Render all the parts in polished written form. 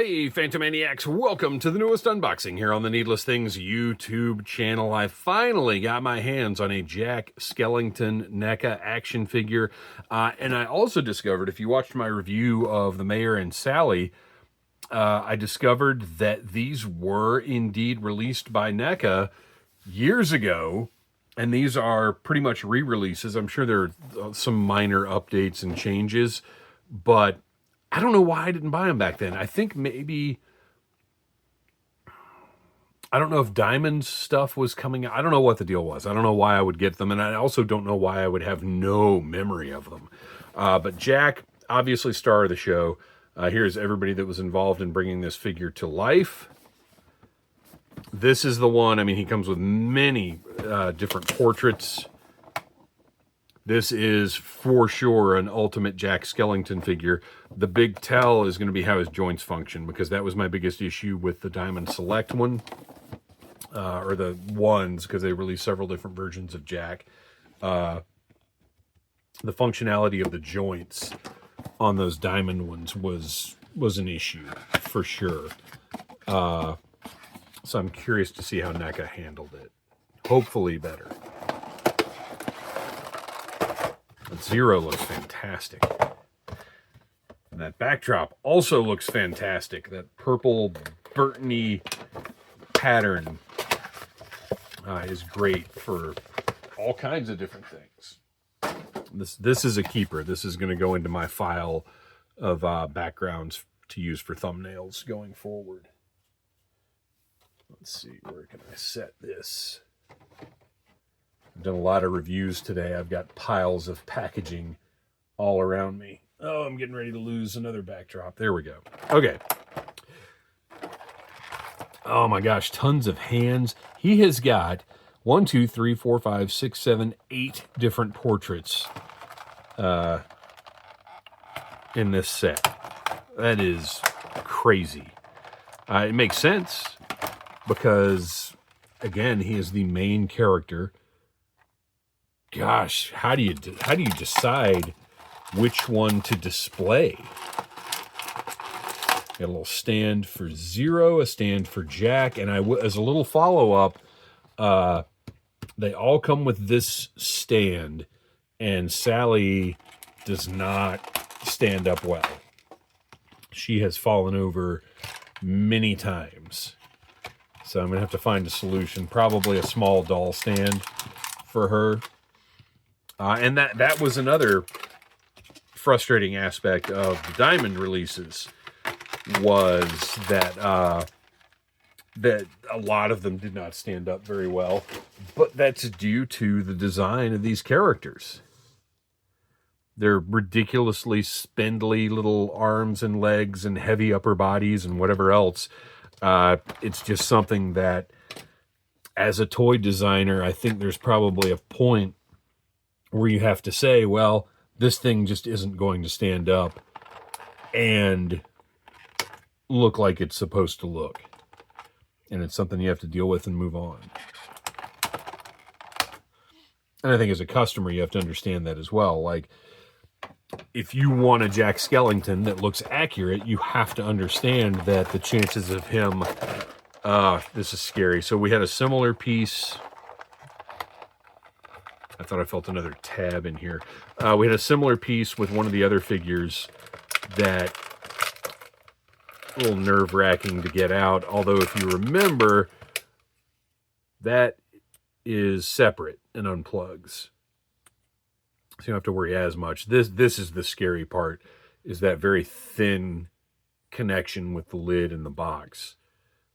Hey, Phantomaniacs, welcome to the newest unboxing here on the Needless Things YouTube channel. I finally got my hands on a Jack Skellington NECA action figure, and I also discovered, if you watched my review of the Mayor and Sally, I discovered that these were indeed released by NECA years ago, and these are pretty much re-releases. I'm sure there are some minor updates and changes, but I don't know why I didn't buy them back then. I think maybe, I don't know if Diamond stuff was coming out. I don't know what the deal was. I don't know why I would get them, and I also don't know why I would have no memory of them. But Jack, obviously star of the show. Here's everybody that was involved in bringing this figure to life. This is the one. I mean, he comes with many different portraits. This is for sure an ultimate Jack Skellington figure. The big tell is going to be how his joints function, because that was my biggest issue with the Diamond Select one, or the ones, because they released several different versions of Jack. The functionality of the joints on those Diamond ones was an issue for sure. So I'm curious to see how NECA handled it. Hopefully better. Zero looks fantastic. And that backdrop also looks fantastic. That purple Burton-y pattern is great for all kinds of different things. This is a keeper. This is going to go into my file of backgrounds to use for thumbnails going forward. Let's see, where can I set this? I've done a lot of reviews today. I've got piles of packaging all around me. Oh, I'm getting ready to lose another backdrop. There we go. Okay. Oh my gosh, tons of hands. He has got 1, 2, 3, 4, 5, 6, 7, 8 different portraits in this set. That is crazy. It makes sense because, again, he is the main character. Gosh, how do you decide which one to display? Got a little stand for Zero, a stand for Jack, and as a little follow-up, they all come with this stand, and Sally does not stand up well. She has fallen over many times. So I'm going to have to find a solution, probably a small doll stand for her. And that was another frustrating aspect of the Diamond releases, was that that a lot of them did not stand up very well, but that's due to the design of these characters. They're ridiculously spindly little arms and legs and heavy upper bodies and whatever else. It's just something that, as a toy designer, I think there's probably a point where you have to say, well, this thing just isn't going to stand up and look like it's supposed to look. And it's something you have to deal with and move on. And I think as a customer, you have to understand that as well. Like, if you want a Jack Skellington that looks accurate, you have to understand that the chances of him... this is scary. So we had a similar piece... I thought I felt another tab in here. We had a similar piece with one of the other figures that a little nerve-wracking to get out. Although, if you remember, that is separate and unplugs. So you don't have to worry as much. This is the scary part, is that very thin connection with the lid and the box.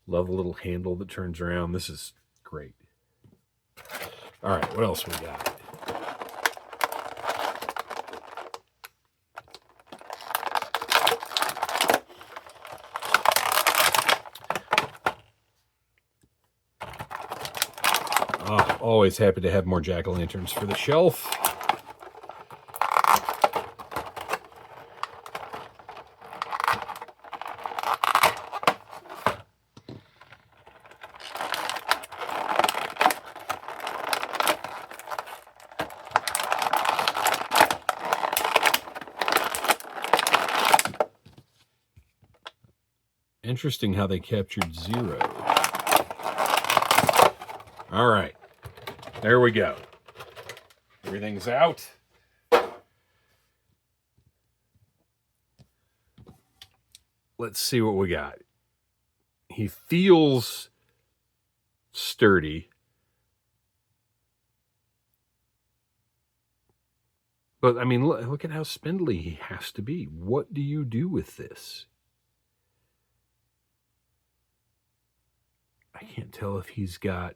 Love the little handle that turns around. This is great. All right, what else we got? Oh, always happy to have more jack-o'-lanterns for the shelf. Interesting how they captured 0. All right. There we go. Everything's out. Let's see what we got. He feels sturdy. But, I mean, look at how spindly he has to be. What do you do with this? I can't tell if he's got...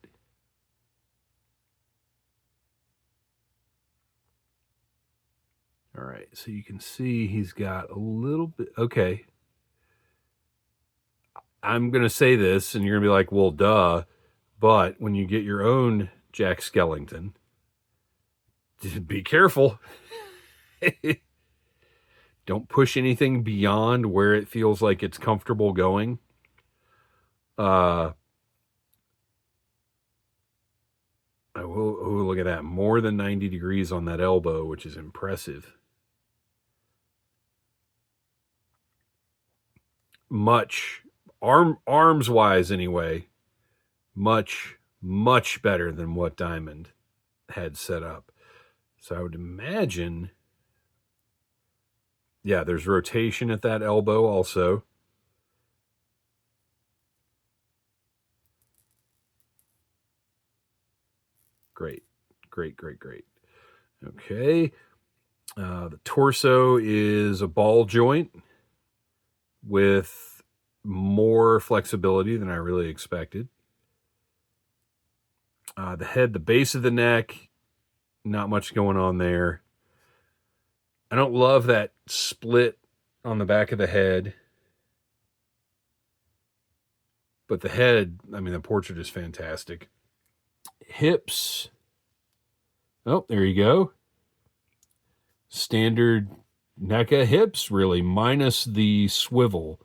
All right, so you can see he's got a little bit... Okay. I'm going to say this, and you're going to be like, well, duh. But when you get your own Jack Skellington, be careful. Don't push anything beyond where it feels like it's comfortable going. Oh, look at that. More than 90 degrees on that elbow, which is impressive. Much, arms-wise anyway, much better than what Diamond had set up. So I would imagine, yeah, there's rotation at that elbow also. Great. Okay. The torso is a ball joint with more flexibility than I really expected. The head, the base of the neck, not much going on there. I don't love that split on the back of the head. But the head, I mean, the portrait is fantastic. Hips. Oh, there you go. Standard NECA hips, really, minus the swivel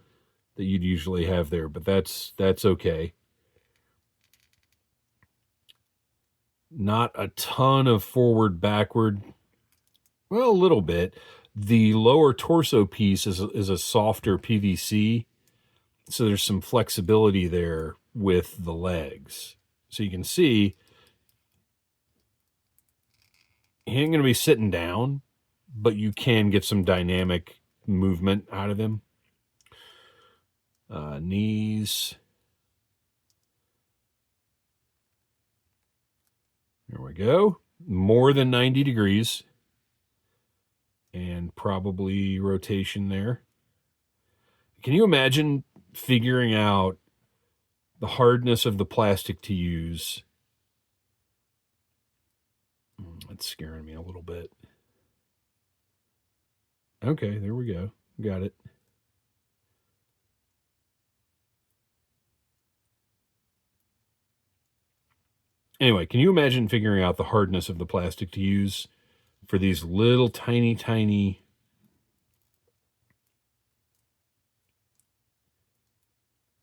that you'd usually have there, but that's okay. Not a ton of forward, backward. Well, a little bit. The lower torso piece is a softer PVC, so there's some flexibility there with the legs. So you can see he ain't going to be sitting down, but you can get some dynamic movement out of him. Knees. There we go. More than 90 degrees. And probably rotation there. Can you imagine figuring out the hardness of the plastic to use? That's scaring me a little bit. Okay, there we go. Got it. Anyway, can you imagine figuring out the hardness of the plastic to use for these little tiny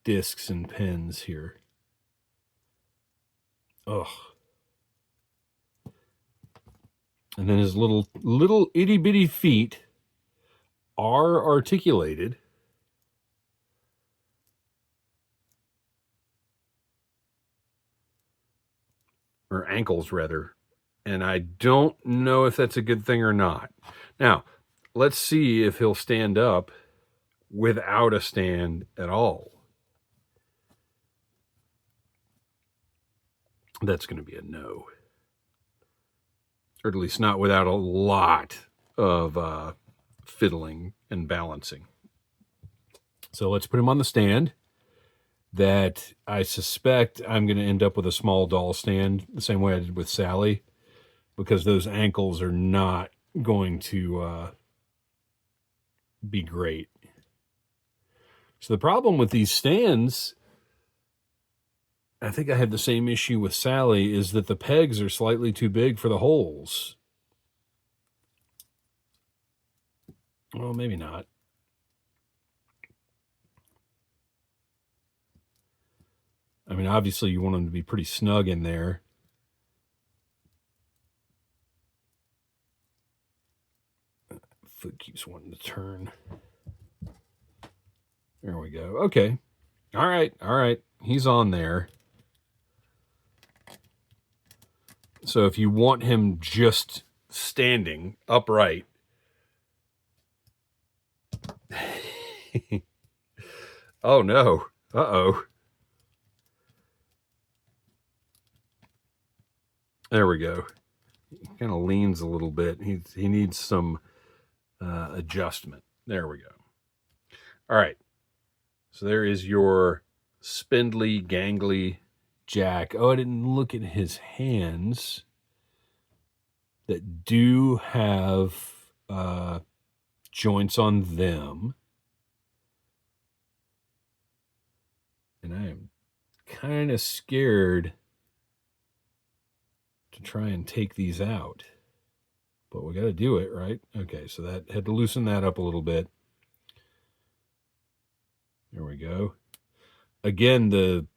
discs and pins here? Ugh. And then his little itty bitty feet are articulated. Or ankles, rather. And I don't know if that's a good thing or not. Now, let's see if he'll stand up without a stand at all. That's going to be a no. Or at least not without a lot of fiddling and balancing. So let's put him on the stand. That I suspect I'm going to end up with a small doll stand, the same way I did with Sally, because those ankles are not going to be great. So the problem with these stands, I think I had the same issue with Sally, is that the pegs are slightly too big for the holes. Well, maybe not. I mean, obviously you want them to be pretty snug in there. Foot keeps wanting to turn. There we go. Okay, All right. He's on there. So if you want him just standing upright. Oh, no. Uh-oh. There we go. He kind of leans a little bit. He needs some adjustment. There we go. All right. So there is your spindly, gangly Jack. Oh, I didn't look at his hands that do have joints on them. And I am kind of scared to try and take these out. But we got to do it, right? Okay, so that had to loosen that up a little bit. There we go. Again, the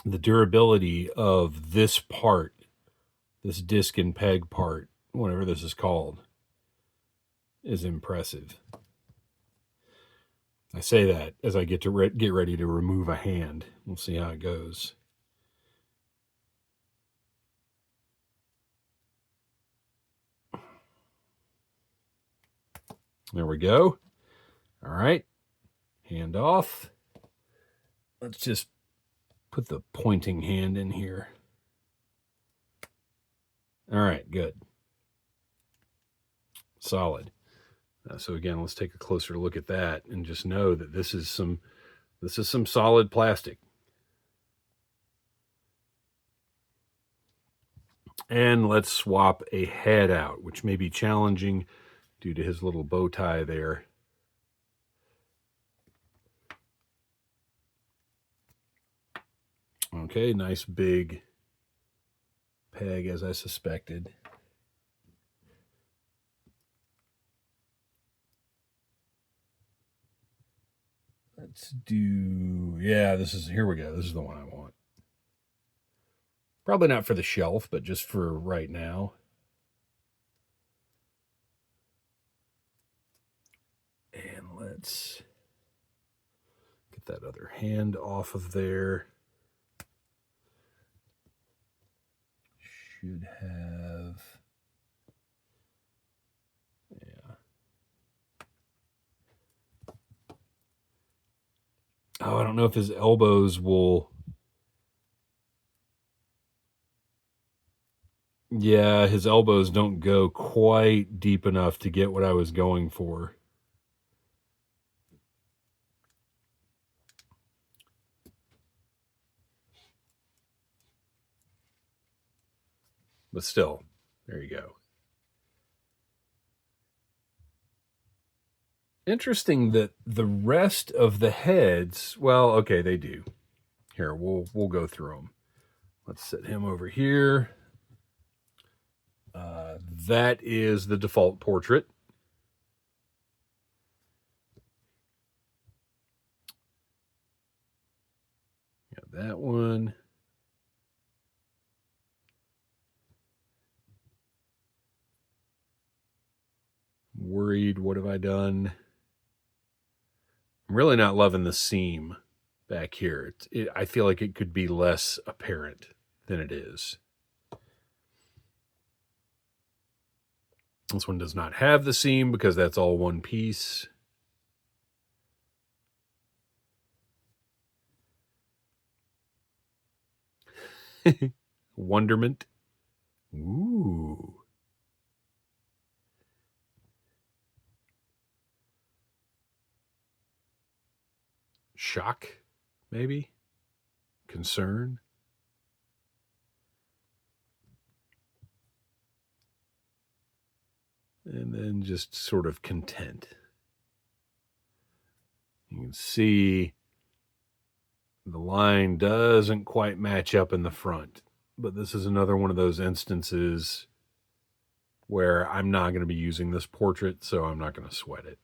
durability of this part, this disc and peg part, whatever this is called, is impressive. I say that as I get to get ready to remove a hand. We'll see how it goes. There we go. All right. Hand off. Let's just put the pointing hand in here. All right, good. Solid. So again, let's take a closer look at that and just know that this is some solid plastic. And let's swap a head out, which may be challenging due to his little bow tie there. Okay, nice big peg as I suspected. Let's do, yeah, here we go. This is the one I want. Probably not for the shelf, but just for right now. And let's get that other hand off of there. Should have, yeah. Oh, I don't know if his elbows will. Yeah, his elbows don't go quite deep enough to get what I was going for. But still, there you go. Interesting that the rest of the heads, well, okay, they do. Here, we'll go through them. Let's set him over here. That is the default portrait. Got that one. Worried, what have I done? I'm really not loving the seam back here. I feel like it could be less apparent than it is. This one does not have the seam because that's all one piece. Wonderment. Ooh. Shock, maybe? Concern? And then just sort of content. You can see the line doesn't quite match up in the front, but this is another one of those instances where I'm not going to be using this portrait, so I'm not going to sweat it.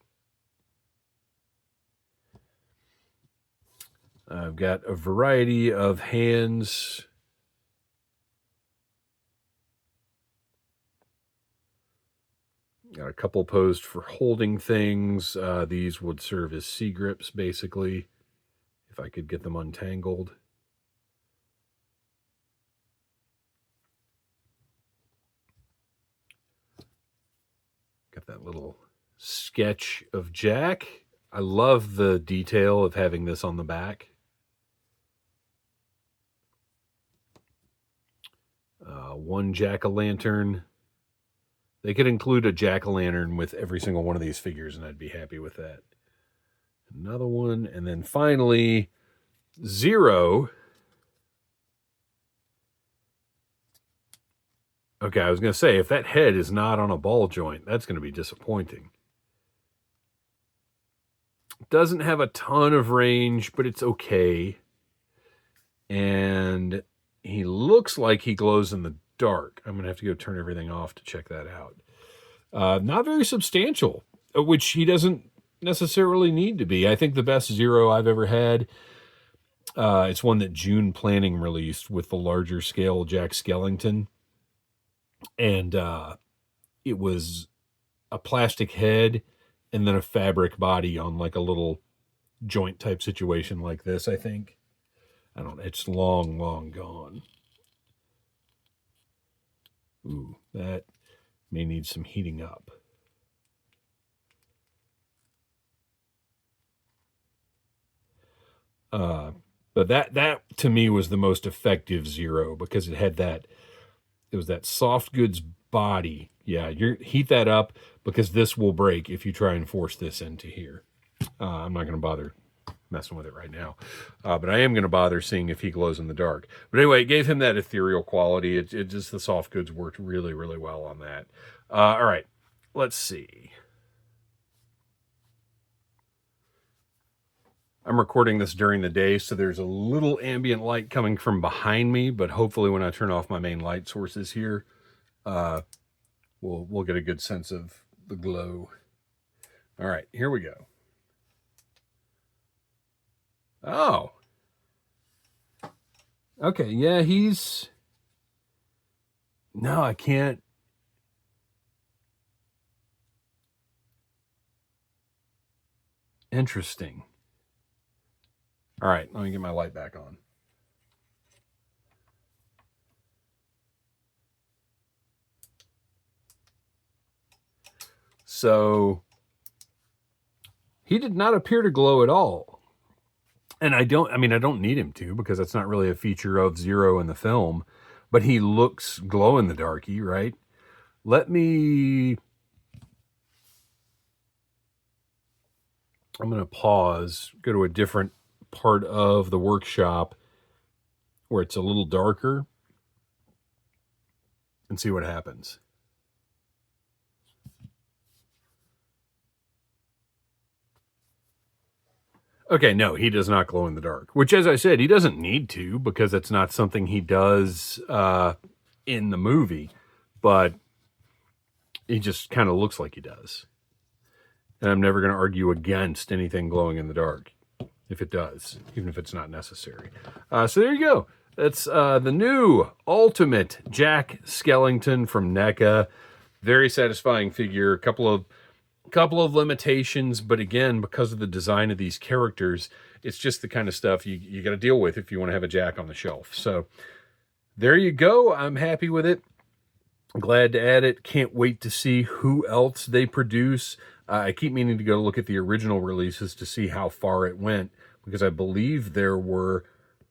I've got a variety of hands. Got a couple posed for holding things. These would serve as C-grips, basically. if I could get them untangled. Got that little sketch of Jack. I love the detail of having this on the back. One jack-o'-lantern. They could include a jack-o'-lantern with every single one of these figures, and I'd be happy with that. Another one, and then finally, Zero. Okay, I was going to say, if that head is not on a ball joint, that's going to be disappointing. Doesn't have a ton of range, but it's okay. And he looks like he glows in the dark. I'm going to have to go turn everything off to check that out. Not very substantial, which he doesn't necessarily need to be. I think the best Zero I've ever had, it's one that June Planning released with the larger scale Jack Skellington. And it was a plastic head and then a fabric body on like a little joint type situation like this, I think. I don't know. It's long, long gone. Ooh, that may need some heating up. But that to me was the most effective Zero because it had that, it was that soft goods body. Yeah, you heat that up because this will break if you try and force this into here. I'm not going to bother messing with it right now. But I am going to bother seeing if he glows in the dark. But anyway, it gave him that ethereal quality. It just, the soft goods worked really, really well on that. All right, let's see. I'm recording this during the day, so there's a little ambient light coming from behind me, but hopefully when I turn off my main light sources here, we'll get a good sense of the glow. All right, here we go. Oh. Okay, yeah, he's... No, I can't. Interesting. All right, let me get my light back on. So he did not appear to glow at all. And I don't need him to because that's not really a feature of Zero in the film, but he looks glow in the darky, right? I'm going to pause, go to a different part of the workshop where it's a little darker and see what happens. Okay, no, he does not glow in the dark, which, as I said, he doesn't need to because it's not something he does in the movie, but he just kind of looks like he does. And I'm never going to argue against anything glowing in the dark if it does, even if it's not necessary. So there you go. That's the new Ultimate Jack Skellington from NECA. Very satisfying figure. Couple of limitations, but again, because of the design of these characters, it's just the kind of stuff you got to deal with if you want to have a Jack on the shelf. So there you go. I'm happy with it. Glad to add it. Can't wait to see who else they produce. I keep meaning to go look at the original releases to see how far it went, because I believe there were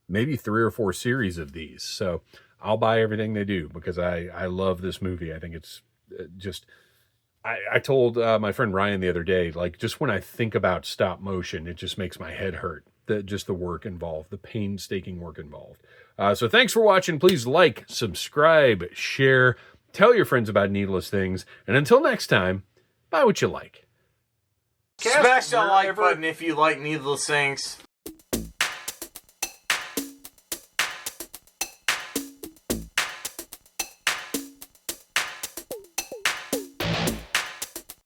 maybe 3 or 4 series of these. So I'll buy everything they do because I love this movie. I think it's just... I told my friend Ryan the other day, like, just when I think about stop motion, it just makes my head hurt. Just the work involved, the painstaking work involved. So thanks for watching. Please like, subscribe, share, tell your friends about Needless Things. And until next time, buy what you like. Smash that like button if you like Needless Things.